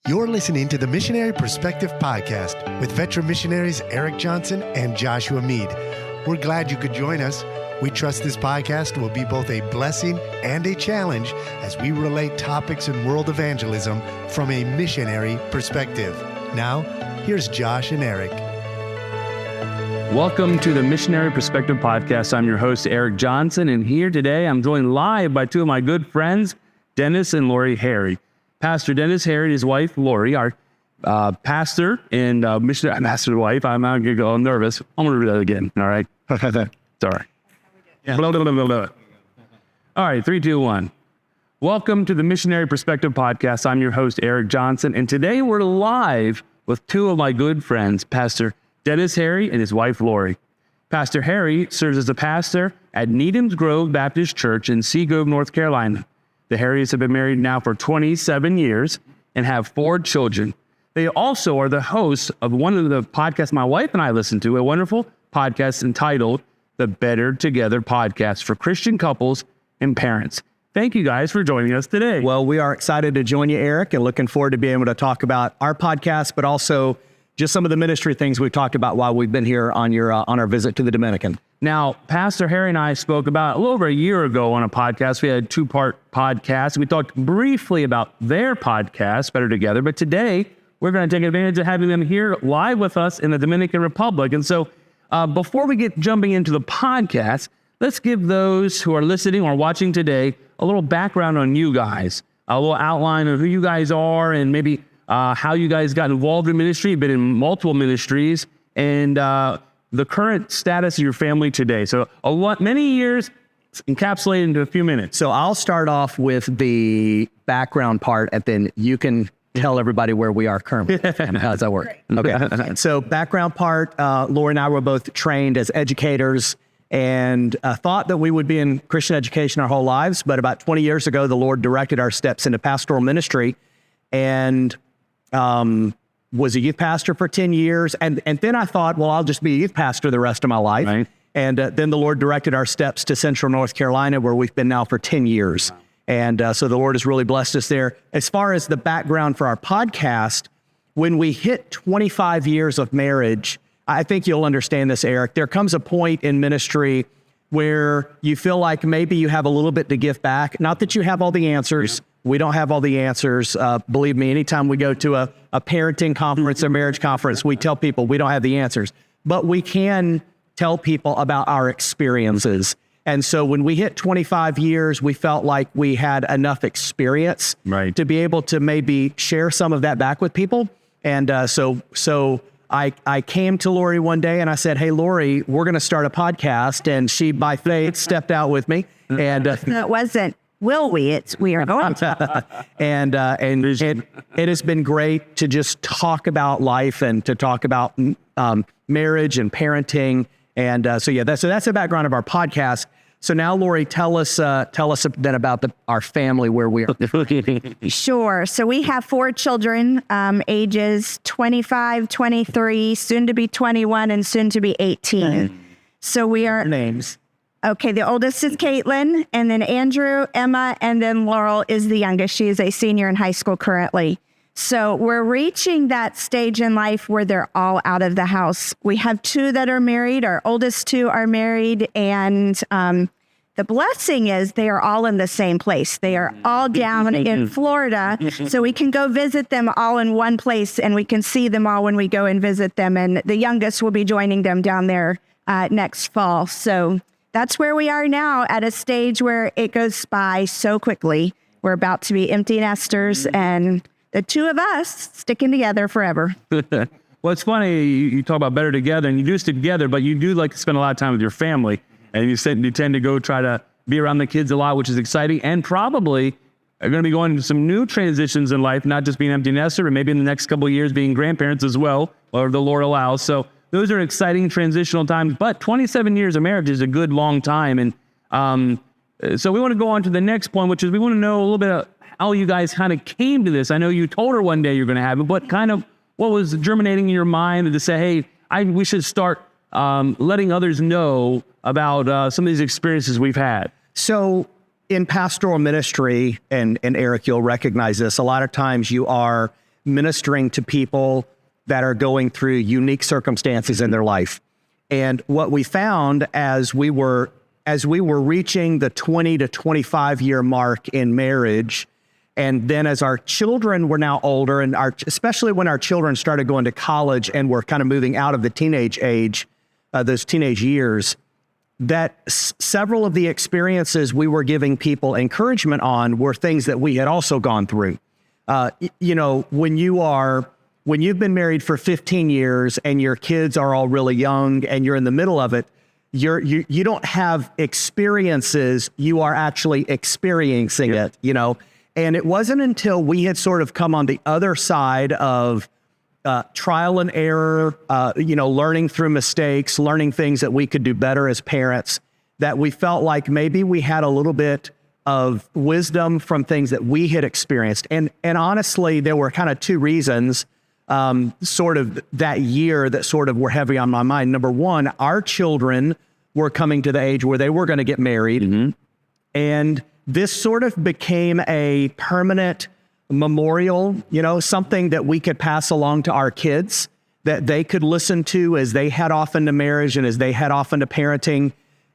You're listening to the Missionary Perspective Podcast with veteran missionaries Eric Johnson and Joshua Mead. We're glad you could join us. We trust this podcast will be both a blessing and a challenge as we relate topics in world evangelism from a missionary perspective. Now, here's Josh and Eric. Welcome to the Missionary Perspective Podcast. I'm your host, Eric Johnson, and here today I'm joined live by two of my good friends, Dennis and Lorrie Harry. Pastor Dennis Harry and his wife, Lorrie, are pastor and missionary. Pastor's wife. I'm nervous. I'm going to do that again. All right. Sorry. Yeah. Blah, blah, blah, blah. All right. 3, 2, 1. Welcome to the Missionary Perspective Podcast. I'm your host, Eric Johnson, and today we're live with two of my good friends, Pastor Dennis Harry and his wife, Lorrie. Pastor Harry serves as a pastor at Needhams Grove Baptist Church in Seagrove, North Carolina. The Harrys have been married now for 27 years and have 4 children. They also are the hosts of one of the podcasts my wife and I listen to, a wonderful podcast entitled The Better Together Podcast for Christian couples and parents. Thank you guys for joining us today. Well, we are excited to join you, Eric, and looking forward to being able to talk about our podcast, but also just some of the ministry things we've talked about while we've been here on our visit to the Dominican. Now, Pastor Harry and I spoke about a little over a year ago on a podcast. We had a 2-part podcast. We talked briefly about their podcast, Better Together, but today we're going to take advantage of having them here live with us in the Dominican Republic. And so before we get jumping into the podcast, let's give those who are listening or watching today a little background on you guys, a little outline of who you guys are and maybe how you guys got involved in ministry, been in multiple ministries, and the current status of your family today. So many years encapsulated into a few minutes. So I'll start off with the background part, and then you can tell everybody where we are currently. How does that work? Okay. So background part, Lorrie and I were both trained as educators and thought that we would be in Christian education our whole lives. But about 20 years ago, the Lord directed our steps into pastoral ministry, and was a youth pastor for 10 years. And then I thought, well, I'll just be a youth pastor the rest of my life. Right. And then the Lord directed our steps to Central North Carolina, where we've been now for 10 years. Wow. And so the Lord has really blessed us there. As far as the background for our podcast, when we hit 25 years of marriage, I think you'll understand this, Eric, there comes a point in ministry where you feel like maybe you have a little bit to give back. Not that you have all the answers. We don't have all the answers. Believe me, anytime we go to a parenting conference or marriage conference, we tell people we don't have the answers, but we can tell people about our experiences. And so when we hit 25 years, we felt like we had enough experience to be able to maybe share some of that back with people. And so I came to Lorrie one day and I said, hey, Lorrie, we're going to start a podcast. And she, by faith, stepped out with me. And it wasn't, will we? It's we are going to. And it has been great to just talk about life and to talk about marriage and parenting. And that's the background of our podcast. So now, Lorrie, tell us then about our family, where we are. Sure. So we have 4 children, ages 25, 23, soon to be 21, and soon to be 18. So we are names. Okay, the oldest is Caitlin, and then Andrew, Emma, and then Laurel is the youngest. She is a senior in high school currently. So we're reaching that stage in life where they're all out of the house. We have 2 that are married. Our oldest 2 are married, and the blessing is they are all in the same place. They are all down in Florida, so we can go visit them all in one place, and we can see them all when we go and visit them. And the youngest will be joining them down there next fall. So that's where we are now, at a stage where it goes by so quickly. We're about to be empty nesters, and the 2 of us sticking together forever. Well, it's funny, you talk about better together, and you do stick together, but you do like to spend a lot of time with your family, and you tend to go try to be around the kids a lot, which is exciting, and probably are going to be going into some new transitions in life, not just being empty nester, but maybe in the next couple of years being grandparents as well, or the Lord allows. So those are exciting transitional times, but 27 years of marriage is a good long time. And so we want to go on to the next point, which is we want to know a little bit of how you guys kind of came to this. I know you told her one day you're going to have it, but kind of what was germinating in your mind to say, hey, we should start letting others know about some of these experiences we've had. So in pastoral ministry, and Eric, you'll recognize this, a lot of times you are ministering to people that are going through unique circumstances in their life. And what we found as we were reaching the 20 to 25 year mark in marriage, and then as our children were now older, and especially when our children started going to college and were kind of moving out of the teenage age, those teenage years, that several of the experiences we were giving people encouragement on were things that we had also gone through. When you've been married for 15 years and your kids are all really young and you're in the middle of it, you don't have experiences, you are actually experiencing it, And it wasn't until we had sort of come on the other side of trial and error, learning through mistakes, learning things that we could do better as parents, that we felt like maybe we had a little bit of wisdom from things that we had experienced. And honestly, there were kind of two reasons sort of that year that sort of were heavy on my mind. Number one, our children were coming to the age where they were going to get married. Mm-hmm. And this sort of became a permanent memorial, something that we could pass along to our kids, that they could listen to as they head off into marriage and as they head off into parenting.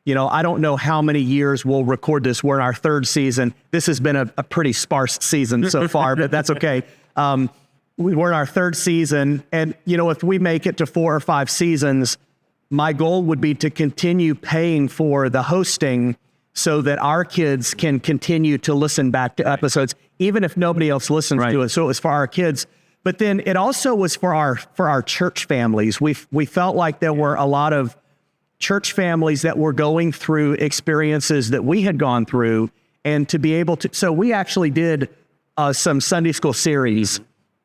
I don't know how many years we'll record this. We're in our third season. This has been a pretty sparse season so far, but that's okay. We're in our third season. And, if we make it to 4 or 5 seasons, my goal would be to continue paying for the hosting so that our kids can continue to listen back to episodes, even if nobody else listens to it. So it was for our kids. But then it also was for our church families. We felt like there were a lot of church families that were going through experiences that we had gone through, and to be able to, so we actually did some Sunday school series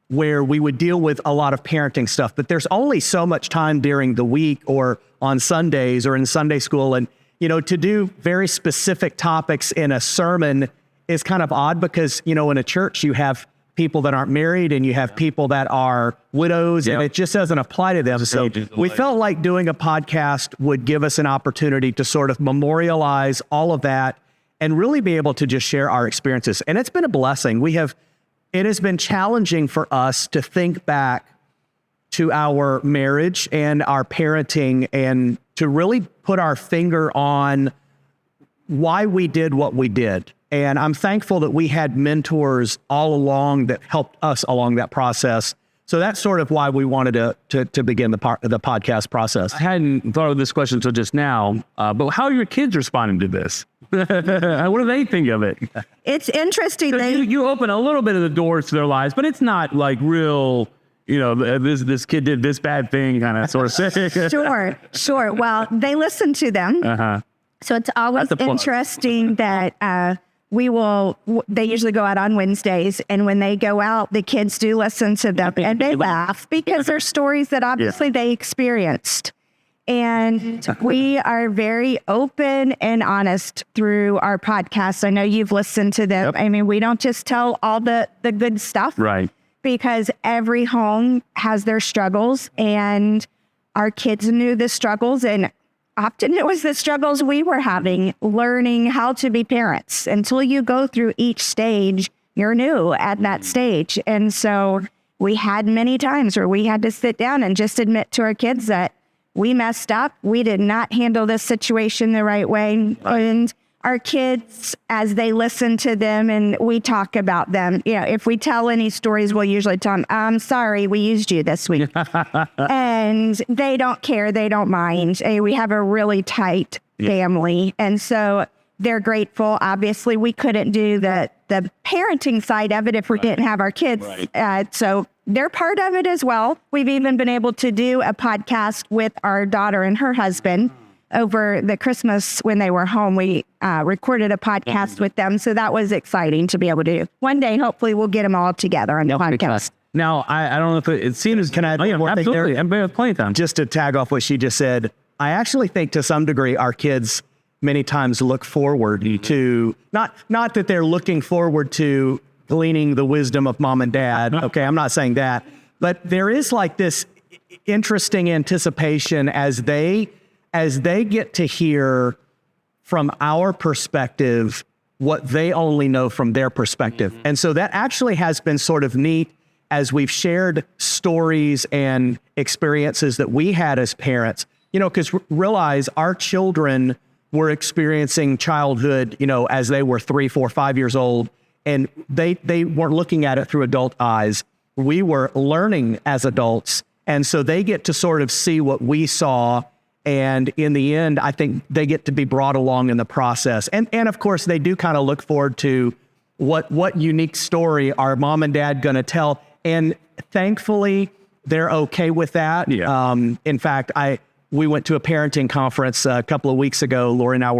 where we would deal with a lot of parenting stuff, but there's only so much time during the week or on Sundays or in Sunday school. And, to do very specific topics in a sermon is kind of odd because, in a church you have people that aren't married and you have people that are widows, and it just doesn't apply to them. So we felt like doing a podcast would give us an opportunity to sort of memorialize all of that and really be able to just share our experiences. And it's been a blessing. It has been challenging for us to think back to our marriage and our parenting and to really put our finger on why we did what we did. And I'm thankful that we had mentors all along that helped us along that process. So that's sort of why we wanted to begin the podcast process. I hadn't thought of this question until just now, but how are your kids responding to this? What do they think of it? It's interesting. You open a little bit of the doors to their lives, but it's not like real, this kid did this bad thing kind of sort of thing. Sure. Well, they listen to them. Uh-huh. So it's always interesting that they usually go out on Wednesdays, and when they go out, the kids do listen to them and they laugh because they're stories that obviously they experienced. And we are very open and honest through our podcast. I know you've listened to them. Yep. I mean, we don't just tell all the good stuff. Right. Because every home has their struggles, and our kids knew the struggles, and often it was the struggles we were having, learning how to be parents. Until you go through each stage, you're new at that stage. And so we had many times where we had to sit down and just admit to our kids that we messed up. We did not handle this situation the right way. And our kids, as they listen to them and we talk about them, if we tell any stories, we'll usually tell them, I'm sorry, we used you this week. And they don't care. They don't mind. We have a really tight family. And so they're grateful. Obviously, we couldn't do the parenting side of it if we didn't have our kids. Right. So they're part of it as well. We've even been able to do a podcast with our daughter and her husband. Over the Christmas when they were home, we recorded a podcast with them. So that was exciting to be able to do. One day, hopefully, we'll get them all together on the podcast. Now, I don't know if it seems... Can I add one more thing there? Absolutely. I'm plenty of time. Just to tag off what she just said, I actually think to some degree our kids many times look forward to... Not that they're looking forward to gleaning the wisdom of mom and dad. Okay, I'm not saying that. But there is like this interesting anticipation as they get to hear from our perspective what they only know from their perspective. And so that actually has been sort of neat as we've shared stories and experiences that we had as parents, because realize our children were experiencing childhood, as they were 3, 4, 5 years old, and they weren't looking at it through adult eyes. We were learning as adults. And so they get to sort of see what we saw. And in the end, I think they get to be brought along in the process. And of course, they do kind of look forward to what unique story are mom and dad going to tell. And thankfully, they're okay with that. Yeah. In fact, we went to a parenting conference a couple of weeks ago. Lori and I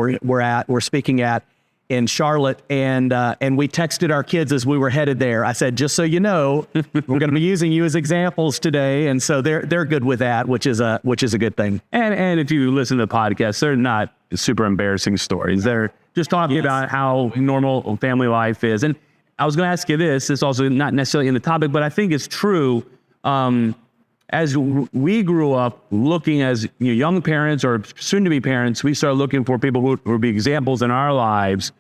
were speaking at in Charlotte, and we texted our kids as we were headed there. I said, just so you know, we're going to be using you as examples today, and so they're good with that, which is a good thing. And if you listen to the podcast, they're not super embarrassing stories. They're just talking about how normal family life is. And I was going to ask you this. It's also not necessarily in the topic, but I think it's true. As we grew up looking as young parents or soon-to-be parents, we started looking for people who would be examples in our lives.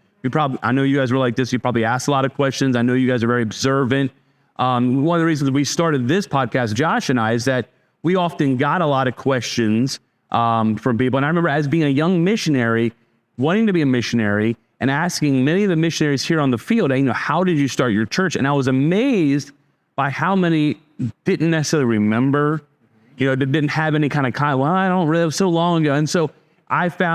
I know you guys were like this. You probably asked a lot of questions. I know you guys are very observant. One of the reasons we started this podcast, Josh and I, is that we often got a lot of questions from people. And I remember as being a young missionary, wanting to be a missionary, and asking many of the missionaries here on the field, how did you start your church? And I was amazed by how many didn't necessarily remember, didn't have any kind of, well, I don't really, it was so long ago. And so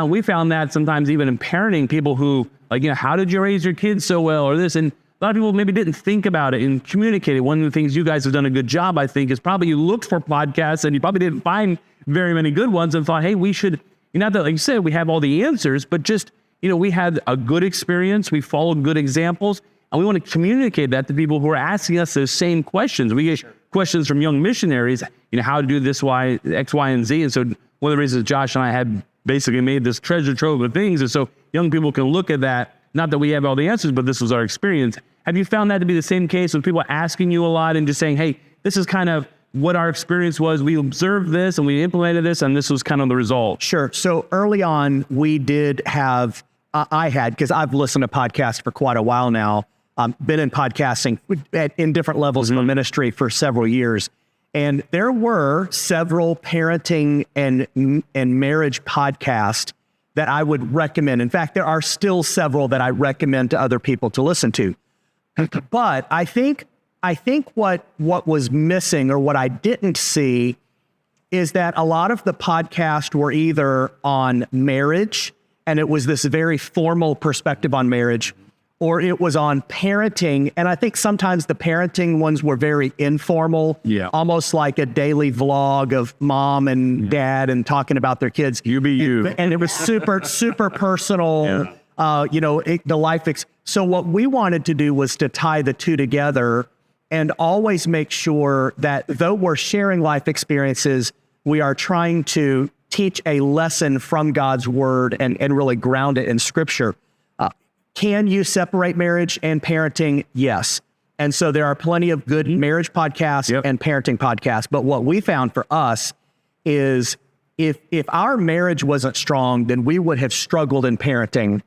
we found that sometimes even in parenting, people who how did you raise your kids so well or this? And a lot of people maybe didn't think about it and communicate it. One of the things you guys have done a good job, I think, is probably you looked for podcasts and you probably didn't find very many good ones and thought, hey, we should, not that, like you said, we have all the answers, but just, we had a good experience. We followed good examples. And we want to communicate that to people who are asking us those same questions. We get questions from young missionaries, how to do this, X, Y, and Z. And so one of the reasons Josh and I had basically made this treasure trove of things is so young people can look at that. Not that we have all the answers, but this was our experience. Have you found that to be the same case with people asking you a lot and just saying, hey, this is kind of what our experience was. We observed this and we implemented this, and this was kind of the result? Sure. So early on, we did have, because I've listened to podcasts for quite a while now, been in podcasting in different levels of ministry for several years. And there were several parenting and marriage podcasts that I would recommend. In fact, there are still several that I recommend to other people to listen to. But I think what was missing, or what I didn't see, is that a lot of the podcasts were either on marriage, and it was this very formal perspective on marriage, or it was on parenting. And I think sometimes the parenting ones were very informal, almost like a daily vlog of mom and dad and talking about their kids. You be you. And it was super personal, the life. So what we wanted to do was to tie the two together and always make sure that though we're sharing life experiences, we are trying to teach a lesson from God's word and really ground it in scripture. Can you separate marriage and parenting? Yes. And so there are plenty of good marriage podcasts and parenting podcasts. But what we found for us is if our marriage wasn't strong, then we would have struggled in parenting.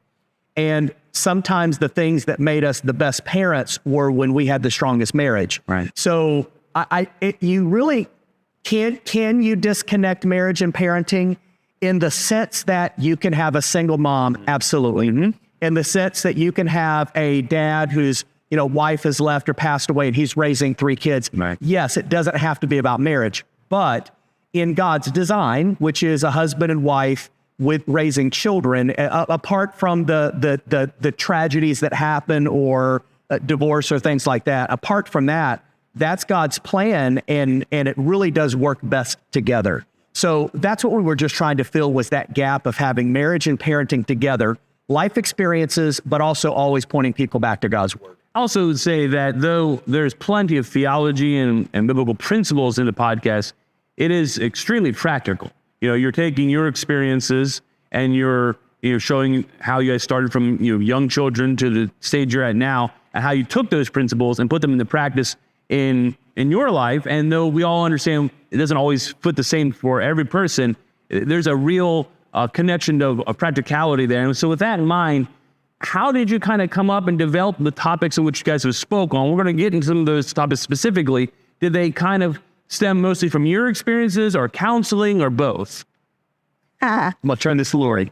And sometimes the things that made us the best parents were when we had the strongest marriage. Right. So you really can you disconnect marriage and parenting in the sense that you can have a single mom? Absolutely. Mm-hmm. In the sense that you can have a dad whose wife has left or passed away and he's raising 3 kids. Right. Yes, it doesn't have to be about marriage, but in God's design, which is a husband and wife with raising children, apart from the tragedies that happen or divorce or things like that, apart from that, that's God's plan, and it really does work best together. So that's what we were just trying to fill, was that gap of having marriage and parenting together, life experiences, but also always pointing people back to God's word. I also would say that though there's plenty of theology and biblical principles in the podcast, it is extremely practical. You're taking your experiences and you're showing how you guys started from young children to the stage you're at now, and how you took those principles and put them into practice in your life. And though we all understand it doesn't always fit the same for every person, there's a real connection of practicality there. And so with that in mind, how did you kind of come up and develop the topics in which you guys have spoke on? We're going to get into some of those topics specifically. Did they kind of stem mostly from your experiences or counseling or both? I'm going to turn this to Lorrie.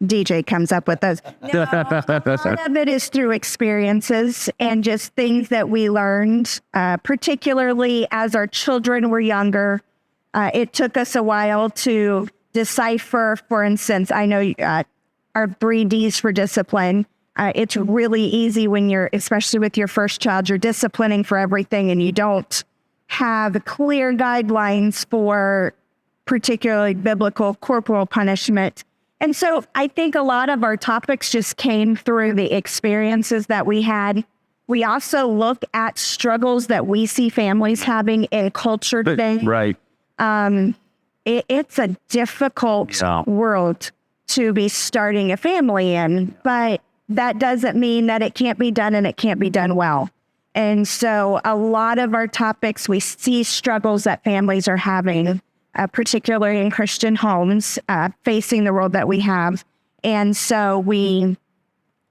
DJ comes up with those. No, a lot of it is through experiences and just things that we learned, particularly as our children were younger. It took us a while to decipher, for instance, I know our 3 Ds for discipline. It's really easy when you're, especially with your first child, you're disciplining for everything and you don't have clear guidelines for particularly biblical corporal punishment. And so I think a lot of our topics just came through the experiences that we had. We also look at struggles that we see families having in culture today. Right. It's a difficult world to be starting a family in, but that doesn't mean that it can't be done and it can't be done well. And so a lot of our topics, we see struggles that families are having, particularly in Christian homes, facing the world that we have. And so we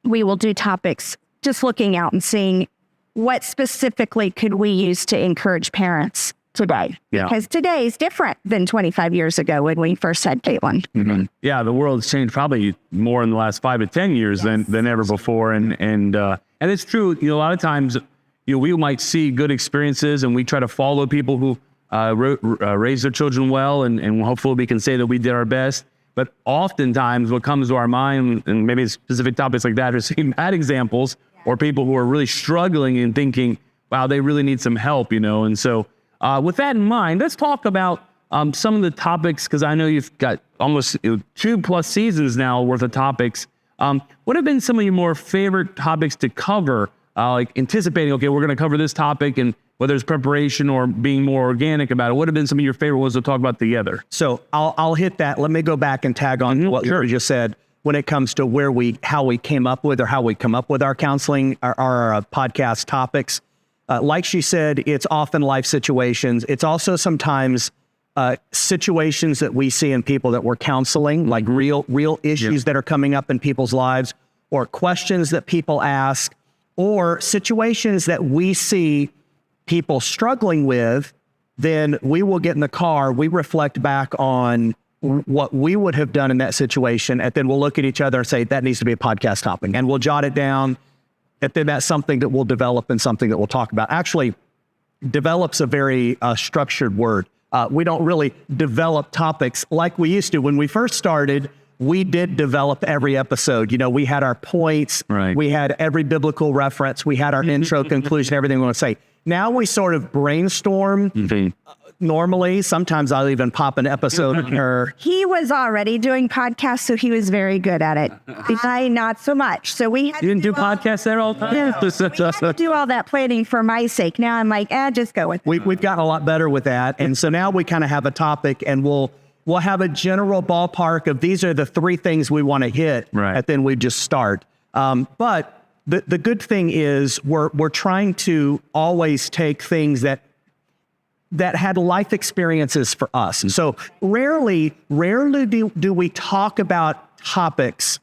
will do topics just looking out and seeing what specifically could we use to encourage parents today. Yeah. Because today is different than 25 years ago when we first had Caitlin. Mm-hmm. Yeah, the world has changed probably more in the last 5 to 10 years than ever before. And it's true, a lot of times, we might see good experiences and we try to follow people who raise their children well, and hopefully we can say that we did our best. But oftentimes what comes to our mind, and maybe specific topics like that, are seeing bad examples or people who are really struggling and thinking, wow, they really need some help, And so with that in mind, let's talk about some of the topics, because I know you've got almost 2+ seasons now worth of topics. What have been some of your more favorite topics to cover, like anticipating, okay, we're going to cover this topic, and whether it's preparation or being more organic about it, what have been some of your favorite ones to talk about together? So I'll hit that. Let me go back and tag on what you just said when it comes to how we came up with our counseling, our podcast topics. Like she said, it's often life situations. It's also sometimes situations that we see in people that we're counseling, like real issues that are coming up in people's lives, or questions that people ask, or situations that we see people struggling with. Then we will get in the car, we reflect back on what we would have done in that situation, and then we'll look at each other and say, that needs to be a podcast topic, and we'll jot it down. And then that's something that we'll develop and something that we'll talk about. Actually, develop's a very structured word. We don't really develop topics like we used to. When we first started, we did develop every episode. We had our points. Right. We had every biblical reference. We had our intro, conclusion, everything we want to say. Now we sort of brainstorm. Mm-hmm. Normally, sometimes I'll even pop an episode in her. He was already doing podcasts, so he was very good at it. I, not so much. So we had You didn't do podcasts there all the time? Yeah. We had to do all that planning for my sake. Now I'm like, just go with it. We've gotten a lot better with that. And so now we kind of have a topic, and we'll have a general ballpark of these are the 3 things we want to hit. Right. And then we just start. But the good thing is we're trying to always take things that had life experiences for us. So rarely do we talk about topics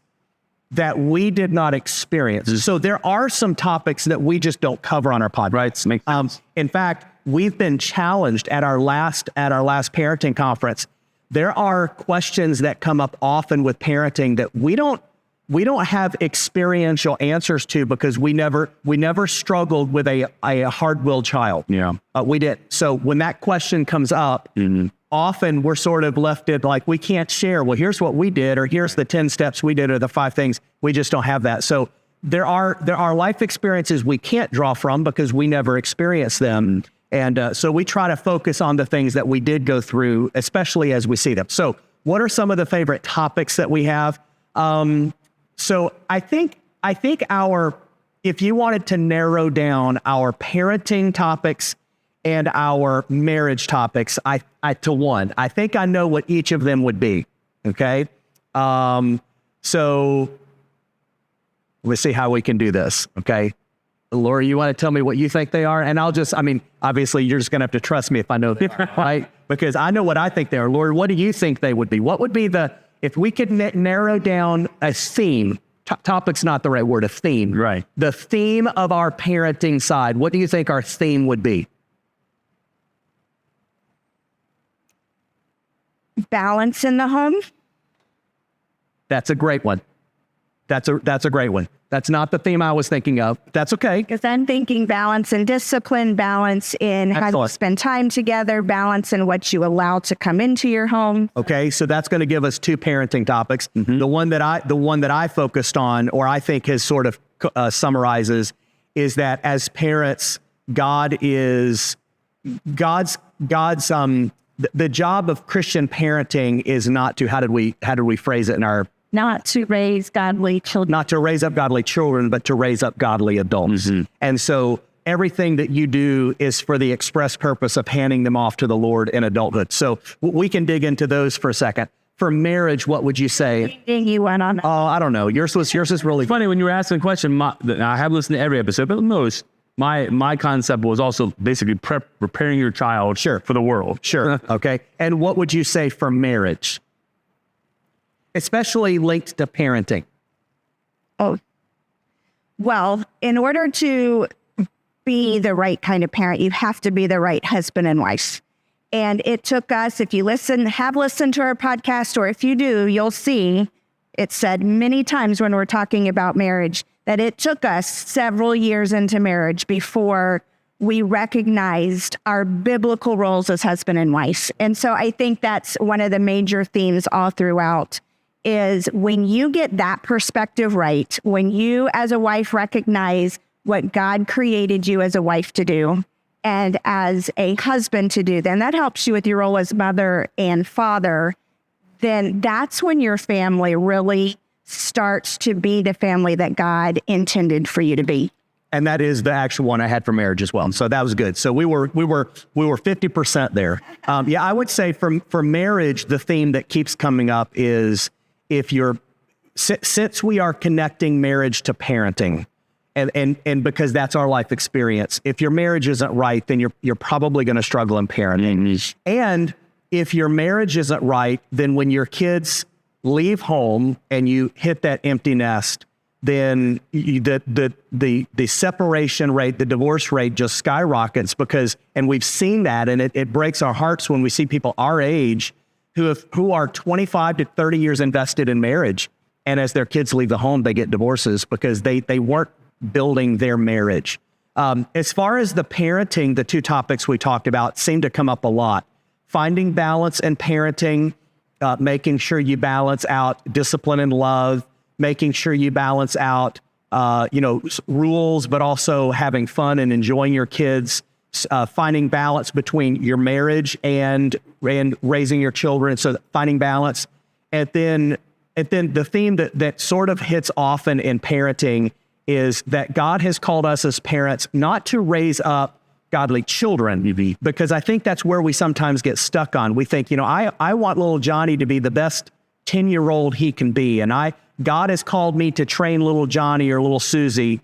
that we did not experience. So there are some topics that we just don't cover on our podcast. Right. Makes sense. In fact, we've been challenged at our last parenting conference. There are questions that come up often with parenting that we don't have experiential answers to, because we never struggled with a hard-willed child. Yeah, we did. So when that question comes up, often we're sort of left it like we can't share. Well, here's what we did, or here's the 10 steps we did, or the 5 things. We just don't have that. So there are life experiences we can't draw from because we never experienced them. And so we try to focus on the things that we did go through, especially as we see them. So what are some of the favorite topics that we have? So I think if you wanted to narrow down our parenting topics and our marriage topics, to one, I think I know what each of them would be. Okay. So let's see how we can do this. Okay. Lorrie, you want to tell me what you think they are? And obviously you're just going to have to trust me if I know them, right? Because I know what I think they are. Lorrie, what do you think they would be? What would be if we could narrow down a theme topic's not the right word, a theme. Right. The theme of our parenting side, what do you think our theme would be? Balance in the home. That's a great one. That's a great one. That's not the theme I was thinking of. That's okay. Because I'm thinking balance and discipline, balance in how you spend time together, balance in what you allow to come into your home. Okay, so that's going to give us 2 parenting topics. The one that I focused on, or I think has sort of summarizes, is that as parents, God's the job of Christian parenting is not to, how did we phrase it in our, not to raise godly children. not to raise up godly children, but to raise up godly adults. And so everything that you do is for the express purpose of handing them off to the Lord in adulthood. So we can dig into those for a second. For marriage, what would you say? You went on. Oh, I don't know. Yours was really Funny, when you were asking the question, I have listened to every episode, but most, my concept was also basically preparing your child for the world. Sure. Okay. And what would you say for marriage? Especially linked to parenting. Oh, well, in order to be the right kind of parent, you have to be the right husband and wife. And it took us, if you have listened to our podcast, or if you do, you'll see it said many times when we're talking about marriage that it took us several years into marriage before we recognized our biblical roles as husband and wife. And so I think that's one of the major themes all throughout, is when you get that perspective right, when you as a wife recognize what God created you as a wife to do and as a husband to do, then that helps you with your role as mother and father. Then that's when your family really starts to be the family that God intended for you to be. And that is the actual one I had for marriage as well. So that was good. So we were 50% there. I would say for marriage, the theme that keeps coming up is, since we are connecting marriage to parenting, and because that's our life experience, if your marriage isn't right, then you're probably going to struggle in parenting. And if your marriage isn't right, then when your kids leave home and you hit that empty nest, then the separation rate, the divorce rate just skyrockets, and we've seen that, and it breaks our hearts when we see people our age who are 25 to 30 years invested in marriage, and as their kids leave the home, they get divorces because they weren't building their marriage. As far as the parenting, the 2 topics we talked about seem to come up a lot. Finding balance in parenting, making sure you balance out discipline and love, making sure you balance out, rules, but also having fun and enjoying your kids, finding balance between your marriage and raising your children. So finding balance. And then the theme that sort of hits often in parenting is that God has called us as parents not to raise up godly children, because I think that's where we sometimes get stuck on. We think, I want little Johnny to be the best 10-year-old he can be. And God has called me to train little Johnny or little Susie.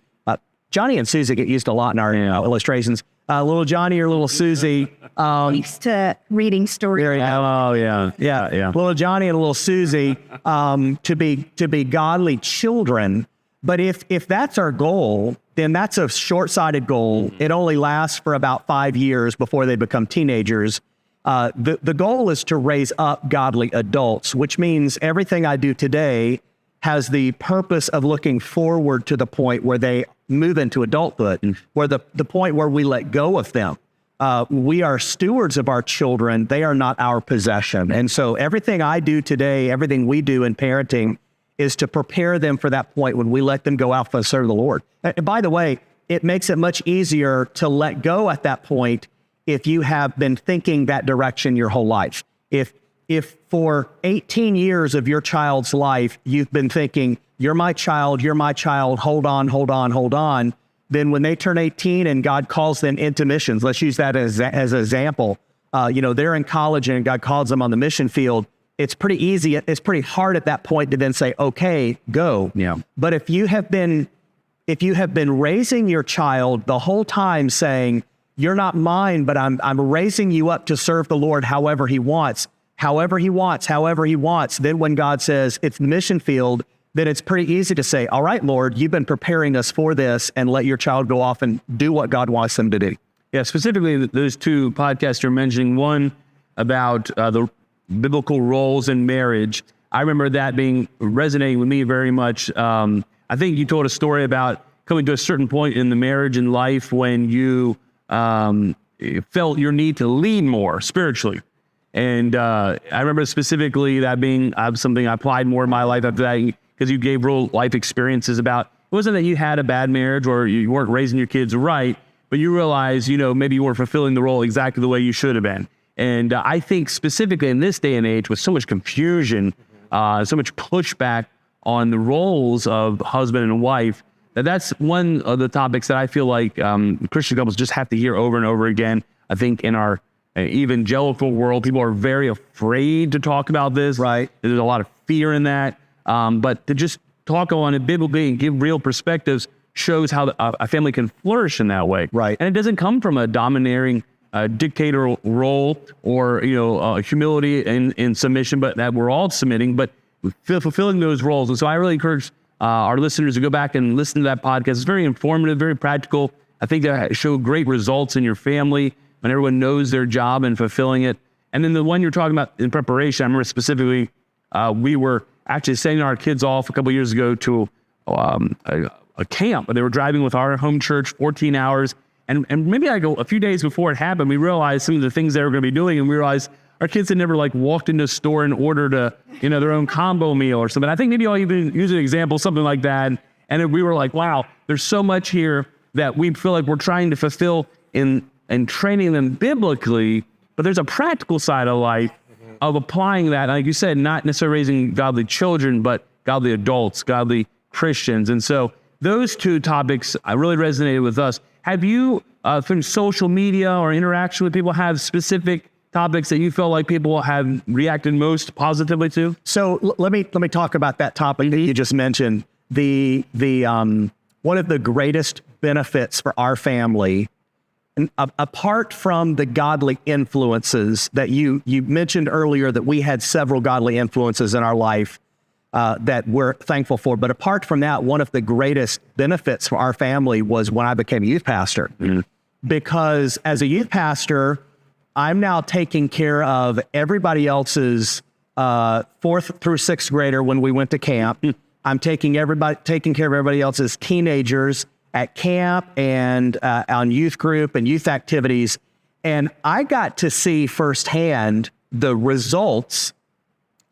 Johnny and Susie get used a lot in our illustrations. Little Johnny or little Susie. Used to reading stories. Oh, yeah. Little Johnny and little Susie to be godly children. But if that's our goal, then that's a short-sighted goal. It only lasts for about 5 years before they become teenagers. The goal is to raise up godly adults, which means everything I do today has the purpose of looking forward to the point where they move into adulthood, where the point where we let go of them. We are stewards of our children. They are not our possession. And so everything I do today, everything we do in parenting is to prepare them for that point when we let them go out and serve the Lord. And by the way, it makes it much easier to let go at that point if you have been thinking that direction your whole life. If for 18 years of your child's life, you've been thinking, you're my child, hold on, then when they turn 18 and God calls them into missions, let's use that as an example. They're in college and God calls them on the mission field. It's pretty easy. It's pretty hard at that point to then say, okay, go. Yeah. But if you have been raising your child the whole time saying, you're not mine, but I'm raising you up to serve the Lord however he wants. Then when God says it's the mission field, then it's pretty easy to say, all right, Lord, you've been preparing us for this, and let your child go off and do what God wants them to do. Yeah, specifically those two podcasts you're mentioning, one about the biblical roles in marriage. I remember that resonating with me very much. I think you told a story about coming to a certain point in the marriage and life when you felt your need to lead more spiritually. And I remember specifically that being something I applied more in my life after that, because you gave real life experiences about, it wasn't that you had a bad marriage or you weren't raising your kids right, but you realized, maybe you weren't fulfilling the role exactly the way you should have been. And I think specifically in this day and age with so much confusion, so much pushback on the roles of husband and wife, that's one of the topics that I feel like Christian couples just have to hear over and over again. I think in our evangelical world, people are very afraid to talk about this. Right. There's a lot of fear in that. But to just talk on it biblically and give real perspectives shows how a family can flourish in that way. Right. And it doesn't come from a domineering dictator role or, humility and submission, but that we're all submitting, but fulfilling those roles. And so I really encourage our listeners to go back and listen to that podcast. It's very informative, very practical. I think that showed great results in your family when everyone knows their job and fulfilling it. And then the one you're talking about in preparation, I remember specifically, we were actually sending our kids off a couple of years ago to a camp. They were driving with our home church 14 hours. And maybe a few days before it happened, we realized some of the things they were going to be doing, and we realized our kids had never walked into a store and ordered their own combo meal or something. I think maybe I'll even use an example, something like that. And we were like, wow, there's so much here that we feel like we're trying to fulfill in training them biblically, but there's a practical side of life of applying that. Like you said, not necessarily raising godly children, but godly adults, godly Christians. And so those two topics really resonated with us. Have you, through social media or interaction with people, have specific topics that you felt like people have reacted most positively to? So let me talk about that topic that you just mentioned. The one of the greatest benefits for our family, and apart from the godly influences that you mentioned earlier, that we had several godly influences in our life that we're thankful for. But apart from that, one of the greatest benefits for our family was when I became a youth pastor. Mm-hmm. Because as a youth pastor, I'm now taking care of everybody else's 4th through 6th grader when we went to camp. I'm taking care of everybody else's teenagers at camp and on youth group and youth activities. And I got to see firsthand the results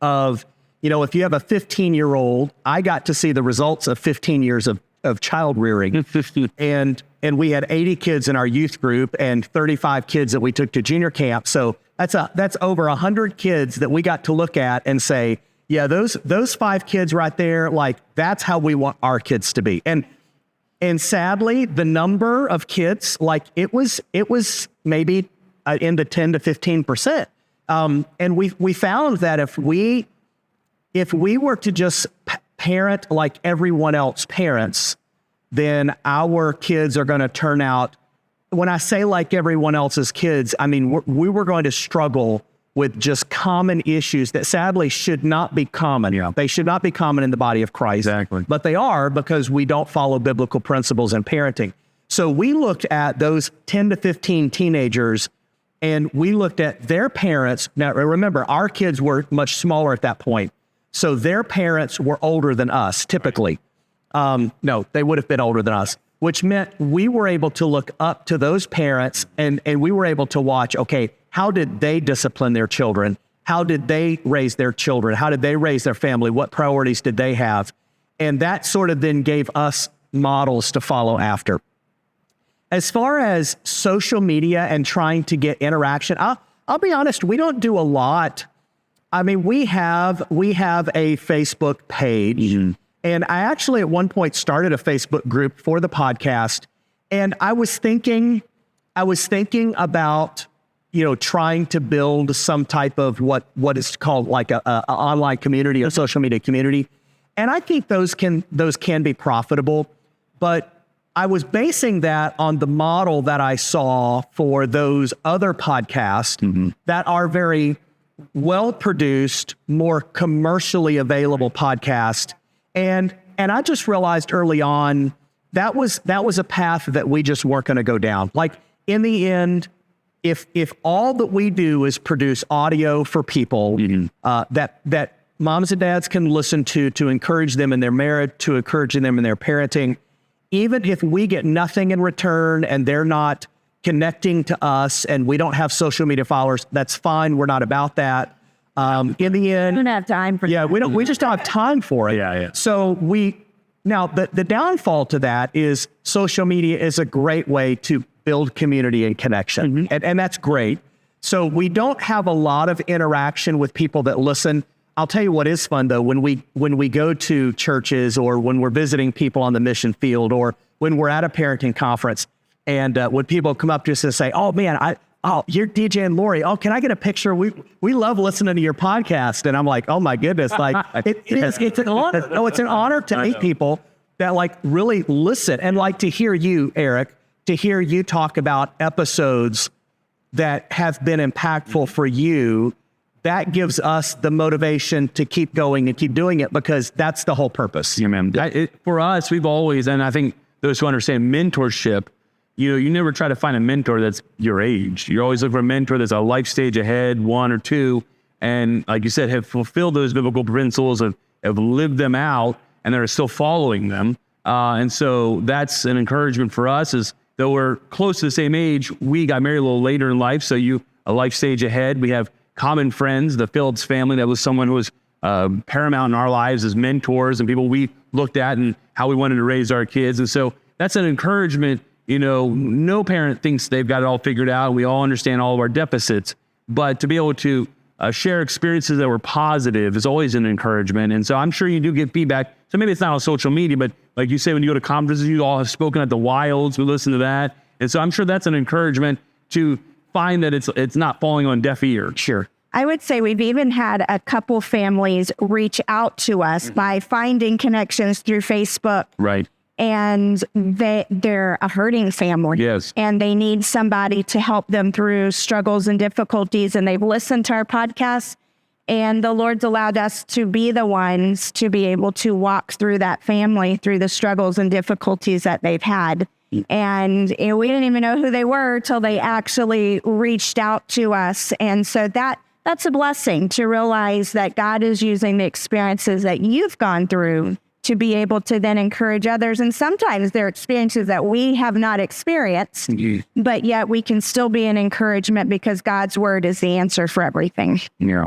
of, if you have a 15-year-old, I got to see the results of 15 years of child rearing. And we had 80 kids in our youth group and 35 kids that we took to junior camp. So that's over 100 kids that we got to look at and say, yeah, those 5 kids right there, that's how we want our kids to be. And sadly, the number of kids, it was maybe in the 10 to 15%. And we found that if we were to just parent like everyone else parents, then our kids are going to turn out, when I say like everyone else's kids, I mean, we were going to struggle with just common issues that sadly should not be common. Yeah. They should not be common in the body of Christ. Exactly. But they are, because we don't follow biblical principles in parenting. So we looked at those 10 to 15 teenagers, and we looked at their parents. Now, remember, our kids were much smaller at that point. So their parents were older than us, typically. No, they would have been older than us, which meant we were able to look up to those parents, and we were able to watch, okay, how did they discipline their children? How did they raise their children? How did they raise their family? What priorities did they have? And that sort of then gave us models to follow after. As far as social media and trying to get interaction, I'll be honest, we don't do a lot. I mean, we have a Facebook page. Mm-hmm. And I actually at one point started a Facebook group for the podcast. And I was thinking about, trying to build some type of what is called like a online community, a social media community. And I think those can be profitable. But I was basing that on the model that I saw for those other podcasts mm-hmm. that are very well-produced, more commercially available podcasts. And I just realized early on that was a path that we just weren't going to go down. Like in the end, if all that we do is produce audio for people that moms and dads can listen to encourage them in their marriage, to encourage them in their parenting, even if we get nothing in return and they're not connecting to us and we don't have social media followers, that's fine. We're not about that. In the end, We don't have time for that. we just don't have time for it. Yeah. So now the downfall to that is social media is a great way to build community and connection. And that's great. So we don't have a lot of interaction with people that listen. I'll tell you what is fun though, when we go to churches or when we're visiting people on the mission field or when we're at a parenting conference and when people come up to us and say, oh man, you're DJ and Lorrie. Oh, can I get a picture? We love listening to your podcast. And I'm like, oh my goodness. Like it's an honor. No, it's an honor to meet people that like really listen and like to hear you, Eric, to hear you talk about episodes that have been impactful for you. That gives us the motivation to keep going and keep doing it because that's the whole purpose. Yeah, man. For us, we've always, and I think those who understand mentorship, you never try to find a mentor that's your age. You're always looking for a mentor that's a life stage ahead, 1 or 2, and like you said, have fulfilled those biblical principles, have lived them out, and they're still following them. And so that's an encouragement for us. Is though we're close to the same age, we got married a little later in life, so a life stage ahead. We have common friends, the Phillips family. That was someone who was paramount in our lives as mentors and people we looked at and how we wanted to raise our kids. And so that's an encouragement. No parent thinks they've got it all figured out. We all understand all of our deficits, but to be able to share experiences that were positive is always an encouragement. And so I'm sure you do get feedback. So maybe it's not on social media, but like you say, when you go to conferences, you all have spoken at the Wilds. We listen to that. And so I'm sure that's an encouragement to find that it's not falling on deaf ears. Sure. I would say we've even had a couple families reach out to us by finding connections through Facebook. Right. And they're a hurting family. Yes. And they need somebody to help them through struggles and difficulties. And they've listened to our podcast, and the Lord's allowed us to be the ones to be able to walk through that family, through the struggles and difficulties that they've had. And we didn't even know who they were till they actually reached out to us. And so that's a blessing to realize that God is using the experiences that you've gone through to be able to then encourage others. And sometimes they're experiences that we have not experienced, but yet we can still be an encouragement because God's word is the answer for everything. Yeah.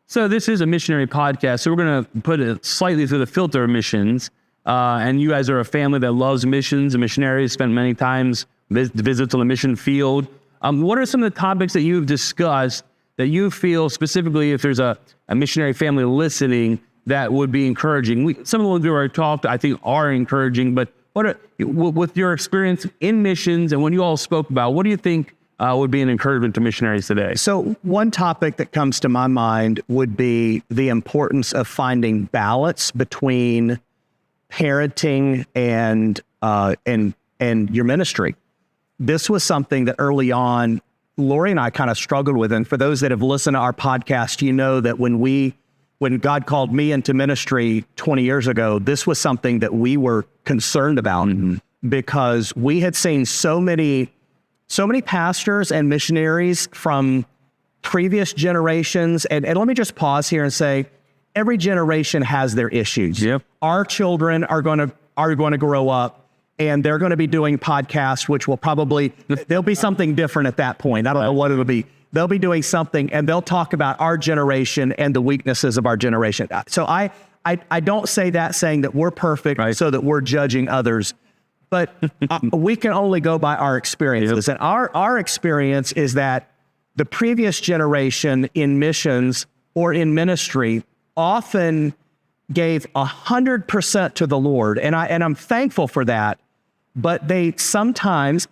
So this is a missionary podcast. So we're going to put it slightly through the filter of missions. And you guys are a family that loves missions and missionaries, spent many times visits on the mission field. What are some of the topics that you've discussed that you feel specifically, if there's a missionary family listening, that would be encouraging? Some of the ones we already talked, I think, are encouraging, but with your experience in missions and when you all spoke about, what do you think would be an encouragement to missionaries today? So one topic that comes to my mind would be the importance of finding balance between parenting and your ministry. This was something that early on, Lorrie and I kind of struggled with. And for those that have listened to our podcast, you know that when God called me into ministry 20 years ago, this was something that we were concerned about because we had seen so many pastors and missionaries from previous generations. And let me just pause here and say, every generation has their issues. Yep. Our children are going to grow up and they're going to be doing podcasts, which will there'll be something different at that point. I don't know what it'll be. They'll be doing something and they'll talk about our generation and the weaknesses of our generation. So I don't say that saying that we're perfect so that we're judging others, but we can only go by our experiences. Yep. And our experience is that the previous generation in missions or in ministry often gave 100% to the Lord. And I'm thankful for that, but they sometimes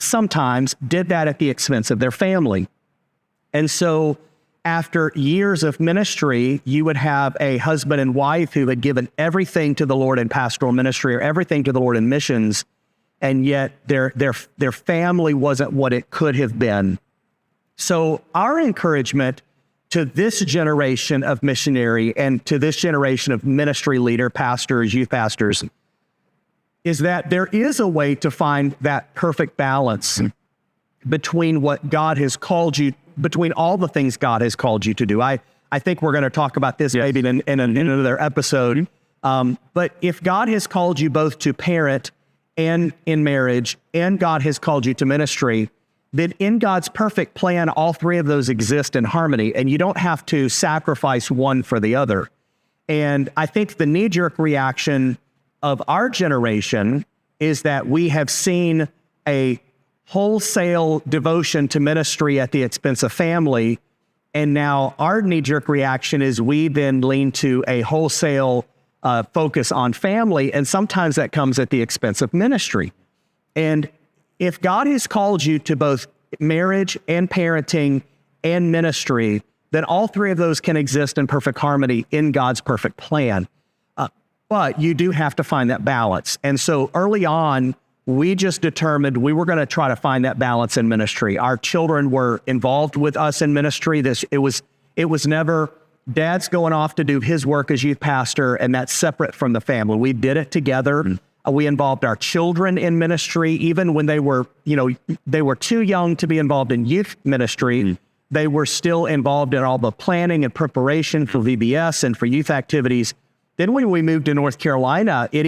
did that at the expense of their family. And so after years of ministry, you would have a husband and wife who had given everything to the Lord in pastoral ministry or everything to the Lord in missions, and yet their family wasn't what it could have been. So our encouragement to this generation of missionary and to this generation of ministry leader, pastors, youth pastors, is that there is a way to find that perfect balance between what God has called you, between all the things God has called you to do. I think we're going to talk about this maybe in another episode. But if God has called you both to parent and in marriage, and God has called you to ministry, then in God's perfect plan, all three of those exist in harmony, and you don't have to sacrifice one for the other. And I think the knee-jerk reaction of our generation is that we have seen a wholesale devotion to ministry at the expense of family, and now our knee-jerk reaction is we then lean to a wholesale focus on family, and sometimes that comes at the expense of ministry. And if God has called you to both marriage and parenting and ministry, then all three of those can exist in perfect harmony in God's perfect plan. But you do have to find that balance. And so early on, we just determined we were going to try to find that balance in ministry. Our children were involved with us in ministry. It was never Dad's going off to do his work as youth pastor, and that's separate from the family. We did it together. We involved our children in ministry, even when they were too young to be involved in youth ministry. They were still involved in all the planning and preparation for VBS and for youth activities. Then when we moved to North Carolina, it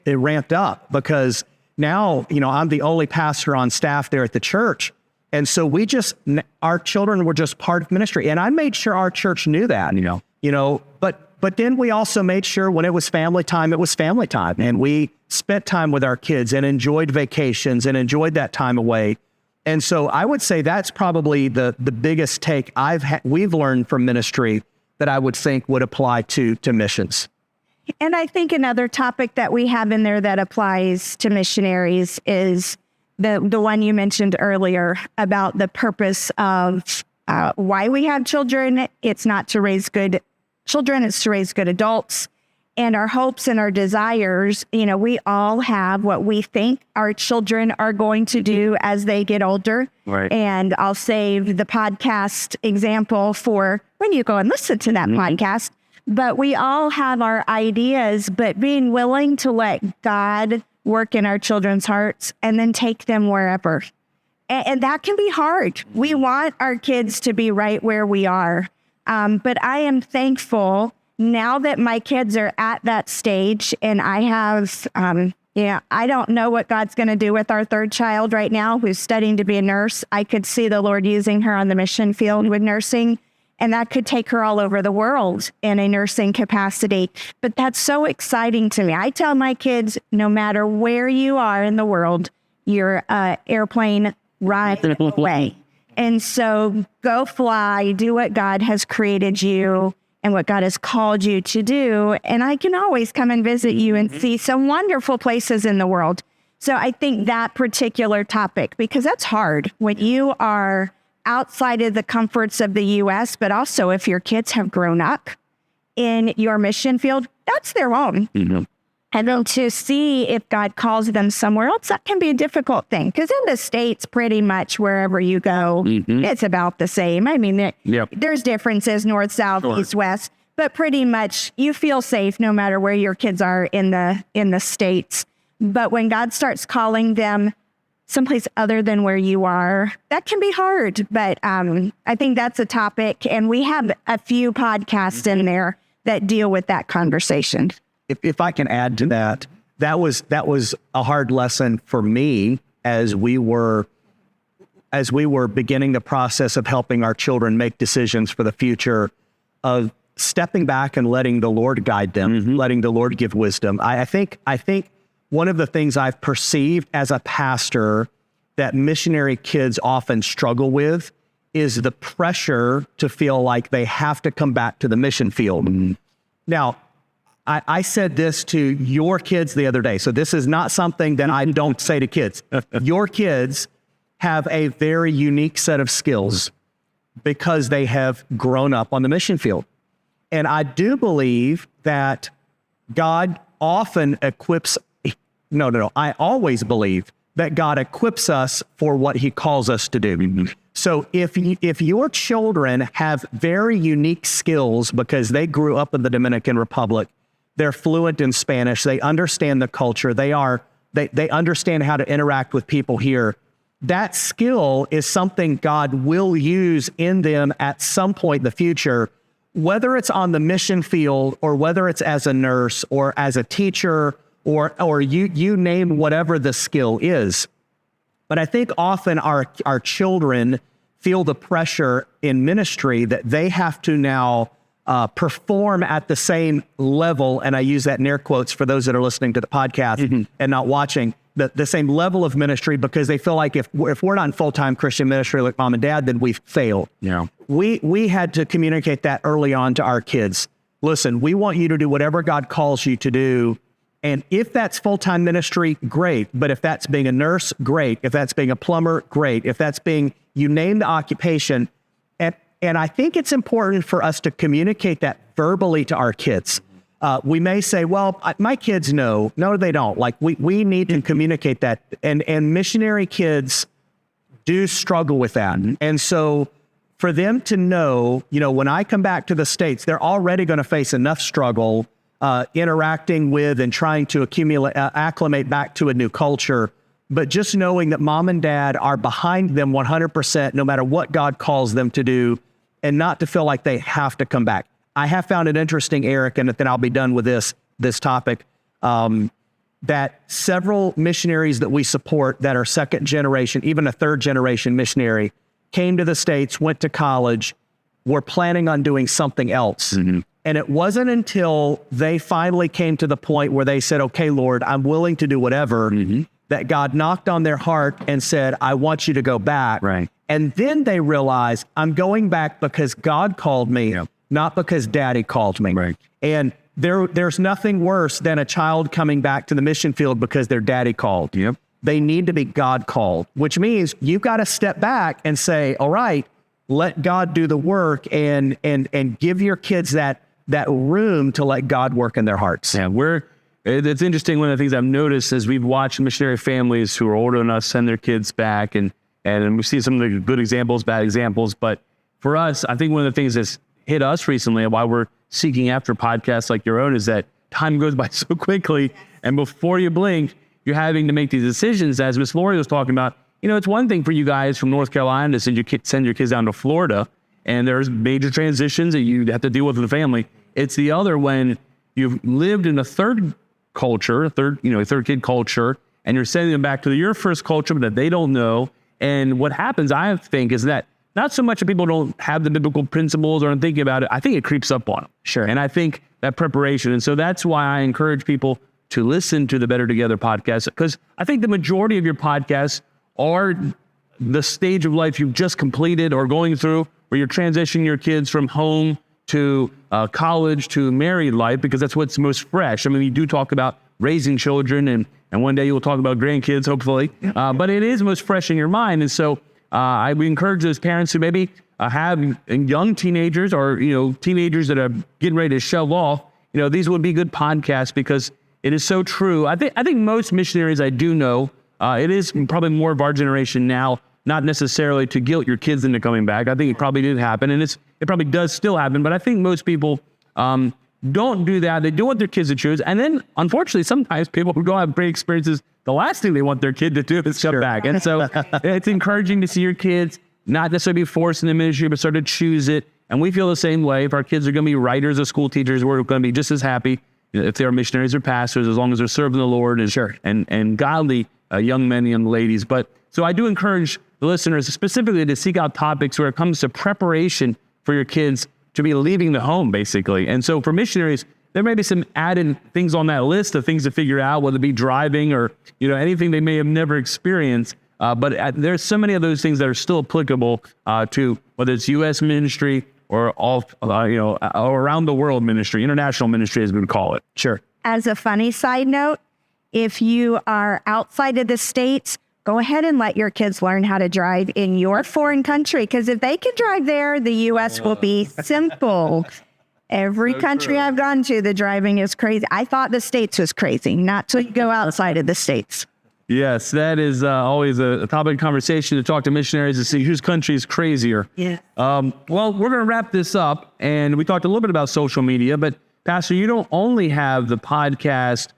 ramped up, because now, I'm the only pastor on staff there at the church. And so our children were just part of ministry. And I made sure our church knew that, but then we also made sure when it was family time, it was family time. And we spent time with our kids and enjoyed vacations and enjoyed that time away. And so I would say that's probably the biggest take we've learned from ministry that I would think would apply to missions. And I think another topic that we have in there that applies to missionaries is the one you mentioned earlier about the purpose of why we have children. It's not to raise good children, it's to raise good adults. And our hopes and our desires, we all have what we think our children are going to do as they get older. Right. And I'll save the podcast example for when you go and listen to that podcast. But we all have our ideas, but being willing to let God work in our children's hearts and then take them wherever. And that can be hard. We want our kids to be right where we are. But I am thankful now that my kids are at that stage, and I have, I don't know what God's going to do with our third child right now, who's studying to be a nurse. I could see the Lord using her on the mission field with nursing, and that could take her all over the world in a nursing capacity. But that's so exciting to me. I tell my kids, no matter where you are in the world, you're an airplane ride away. And so go fly, do what God has created you and what God has called you to do. And I can always come and visit you and see some wonderful places in the world. So I think that particular topic, because that's hard when you are outside of the comforts of the U.S., but also if your kids have grown up in your mission field, that's their own. And then to see if God calls them somewhere else, that can be a difficult thing. Because in the States, pretty much wherever you go, it's about the same. I mean, there's differences, north, south, east, west, but pretty much you feel safe no matter where your kids are in the States. But when God starts calling them someplace other than where you are, that can be hard. But I think that's a topic. And we have a few podcasts in there that deal with that conversation. If I can add to that, that was a hard lesson for me as we were beginning the process of helping our children make decisions for the future, of stepping back and letting the Lord guide them, letting the Lord give wisdom. I think one of the things I've perceived as a pastor that missionary kids often struggle with is the pressure to feel like they have to come back to the mission field. Now, I said this to your kids the other day, so this is not something that I don't say to kids. Your kids have a very unique set of skills because they have grown up on the mission field. And I do believe that God often equips, I always believe that God equips us for what he calls us to do. So if your children have very unique skills because they grew up in the Dominican Republic, they're fluent in Spanish, they understand the culture, they understand how to interact with people here, that skill is something God will use in them at some point in the future, whether it's on the mission field or whether it's as a nurse or as a teacher or you name whatever the skill is. But I think often our children feel the pressure in ministry that they have to now perform at the same level, and I use that in air quotes for those that are listening to the podcast and not watching, the same level of ministry, because they feel like if we're not in full-time Christian ministry like mom and dad, then we've failed. Yeah. We had to communicate that early on to our kids. Listen, we want you to do whatever God calls you to do. And if that's full-time ministry, great. But if that's being a nurse, great. If that's being a plumber, great. If that's being, you name the occupation. And I think it's important for us to communicate that verbally to our kids. We may say, well, my kids know. No, they don't. Like we need to communicate that. And missionary kids do struggle with that. And so for them to know, when I come back to the States, they're already going to face enough struggle interacting with and trying to acclimate back to a new culture. But just knowing that mom and dad are behind them 100%, no matter what God calls them to do, and not to feel like they have to come back. I have found it interesting, Eric, and then I'll be done with this topic, that several missionaries that we support that are second generation, even a third generation missionary, came to the States, went to college, were planning on doing something else. And it wasn't until they finally came to the point where they said, okay, Lord, I'm willing to do whatever, that God knocked on their heart and said, I want you to go back. Right. And then they realized, I'm going back because God called me, not because daddy called me. Right. And there's nothing worse than a child coming back to the mission field because their daddy called. Yep. They need to be God called, which means you've got to step back and say, all right, let God do the work and give your kids that room to let God work in their hearts. Yeah, it's interesting. One of the things I've noticed is we've watched missionary families who are older than us send their kids back, and we see some of the good examples, bad examples. But for us, I think one of the things that's hit us recently and why we're seeking after podcasts like your own is that time goes by so quickly, and before you blink, you're having to make these decisions. As Miss Lorrie was talking about, it's one thing for you guys from North Carolina to send your kids down to Florida, and there's major transitions that you have to deal with the family. It's the other when you've lived in a third culture, a third kid culture, and you're sending them back to your first culture that they don't know. And what happens, I think, is that not so much that people don't have the biblical principles or aren't thinking about it. I think it creeps up on them. Sure. And I think that preparation. And so that's why I encourage people to listen to the Better Together podcast, because I think the majority of your podcasts are the stage of life you've just completed or going through, where you're transitioning your kids from home to college to married life, because that's what's most fresh. I mean, we do talk about raising children, and one day you'll talk about grandkids, hopefully. But it is most fresh in your mind. And so we encourage those parents who maybe have young teenagers or, teenagers that are getting ready to shove off. These would be good podcasts, because it is so true. I think most missionaries I do know, it is probably more of our generation now, not necessarily to guilt your kids into coming back. I think it probably did happen, and it probably does still happen. But I think most people don't do that. They don't want their kids to choose. And then, unfortunately, sometimes people who don't have great experiences, the last thing they want their kid to do is come back. And so it's encouraging to see your kids not necessarily be forced in the ministry, but sort of choose it. And we feel the same way. If our kids are going to be writers or school teachers, we're going to be just as happy if they are missionaries or pastors, as long as they're serving the Lord and godly young men and young ladies. But so I do encourage the listeners specifically to seek out topics where it comes to preparation for your kids to be leaving the home, basically. And so for missionaries, there may be some added things on that list of things to figure out, whether it be driving or, anything they may have never experienced. But there's so many of those things that are still applicable to whether it's U.S. ministry or all, around the world ministry, international ministry, as we would call it. Sure. As a funny side note, if you are outside of the States, go ahead and let your kids learn how to drive in your foreign country, because if they can drive there, the U.S. will be simple. Every country I've gone to, the driving is crazy. I thought the States was crazy, not till you go outside of the States. Yes, that is always a topic of conversation to talk to missionaries to see whose country is crazier. Yeah. Well, we're going to wrap this up, and we talked a little bit about social media, but Pastor, you don't only have the podcast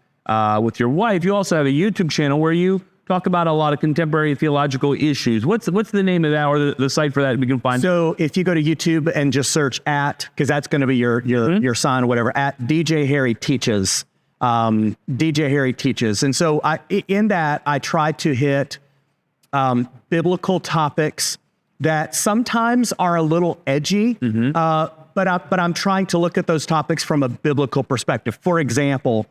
with your wife, you also have a YouTube channel where you talk about a lot of contemporary theological issues. What's the name of that, or the site for that we can find? So if you go to YouTube and just search because that's going to be your sign or whatever, at DJ Harry Teaches. DJ Harry Teaches. And so in that, I try to hit biblical topics that sometimes are a little edgy, but I'm trying to look at those topics from a biblical perspective. For example,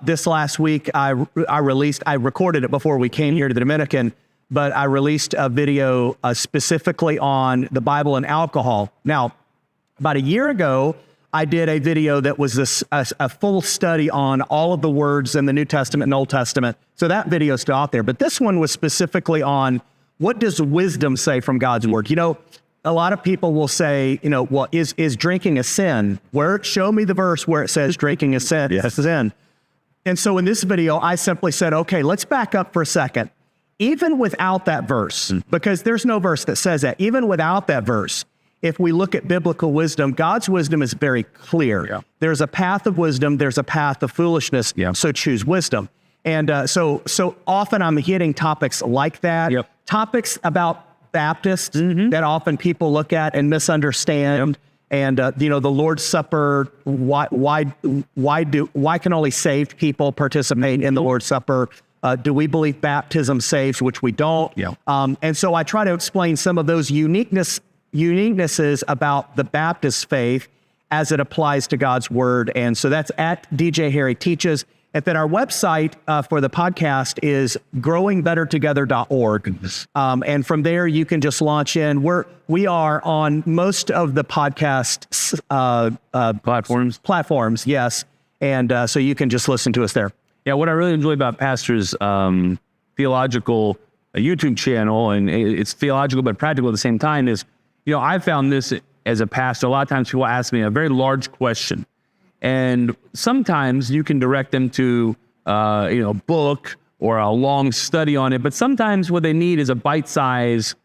this last week, I recorded it before we came here to the Dominican, but I released a video specifically on the Bible and alcohol. Now, about a year ago, I did a video that was a full study on all of the words in the New Testament and Old Testament. So that video is still out there. But this one was specifically on what does wisdom say from God's word? You know, a lot of people will say, you know, well, is drinking a sin? Show me the verse where it says drinking is sin. Yes. Sin. And so in this video, I simply said, okay, let's back up for a second. Even without that verse, because there's no verse that says that, even without that verse, if we look at biblical wisdom, God's wisdom is very clear. Yeah. There's a path of wisdom, there's a path of foolishness, so choose wisdom. And so often I'm hitting topics like that, topics about Baptists that often people look at and misunderstand. And you know, the Lord's Supper, why can only saved people participate in the Lord's Supper? Do we believe baptism saves, which we don't? And so I try to explain some of those uniquenesses about the Baptist faith as it applies to God's word. And so that's at DJ Harry Teaches. And then our website for the podcast is growingbettertogether.org. And from there, you can just launch in. We are on most of the podcast platforms, yes. And so you can just listen to us there. Yeah, what I really enjoy about Pastor's theological YouTube channel, and it's theological but practical at the same time, is, you know, I found this as a pastor. A lot of times people ask me a very large question, and sometimes you can direct them to, a book or a long study on it. But sometimes what they need is a bite-sized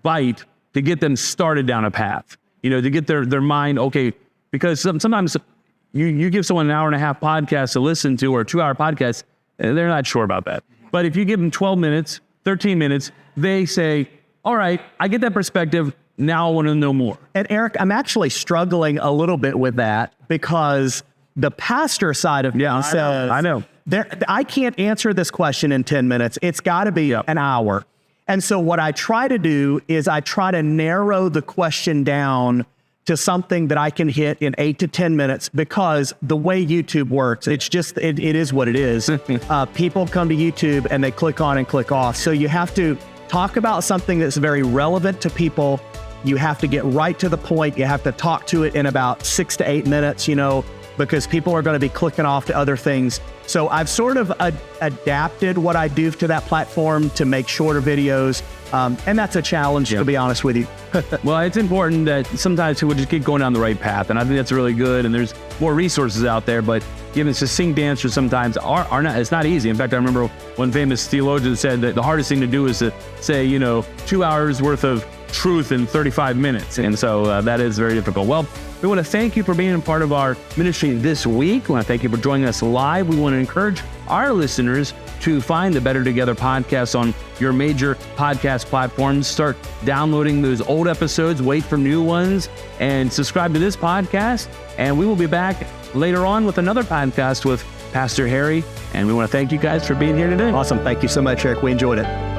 bite to get them started down a path, to get their mind, okay, because sometimes you give someone an hour-and-a-half podcast to listen to, or a 2-hour podcast, and they're not sure about that. But if you give them 12 minutes, 13 minutes, they say, all right, I get that perspective. Now I want to know more. And Eric, I'm actually struggling a little bit with that, because the pastor side of me says, I know. I can't answer this question in 10 minutes. It's got to be an hour. And so what I try to do is I try to narrow the question down to something that I can hit in 8 to 10 minutes, because the way YouTube works, it's just, it is what it is. People come to YouTube and they click on and click off. So you have to talk about something that's very relevant to people. You have to get right to the point. You have to talk to it in about 6 to 8 minutes, because people are going to be clicking off to other things. So I've sort of adapted what I do to that platform to make shorter videos. And that's a challenge, to be honest with you. Well, it's important that sometimes people just keep going down the right path. And I think that's really good. And there's more resources out there, but giving succinct answers sometimes are not, it's not easy. In fact, I remember one famous theologian said that the hardest thing to do is to say, 2 hours worth of truth in 35 minutes. And so that is very difficult. Well, we want to thank you for being a part of our ministry this week. We want to thank you for joining us live. We want to encourage our listeners to find the Better Together podcast on your major podcast platforms. Start downloading those old episodes, wait for new ones, and subscribe to this podcast. And we will be back later on with another podcast with Pastor Harry. And we want to thank you guys for being here today. Awesome. Thank you so much, Eric. We enjoyed it.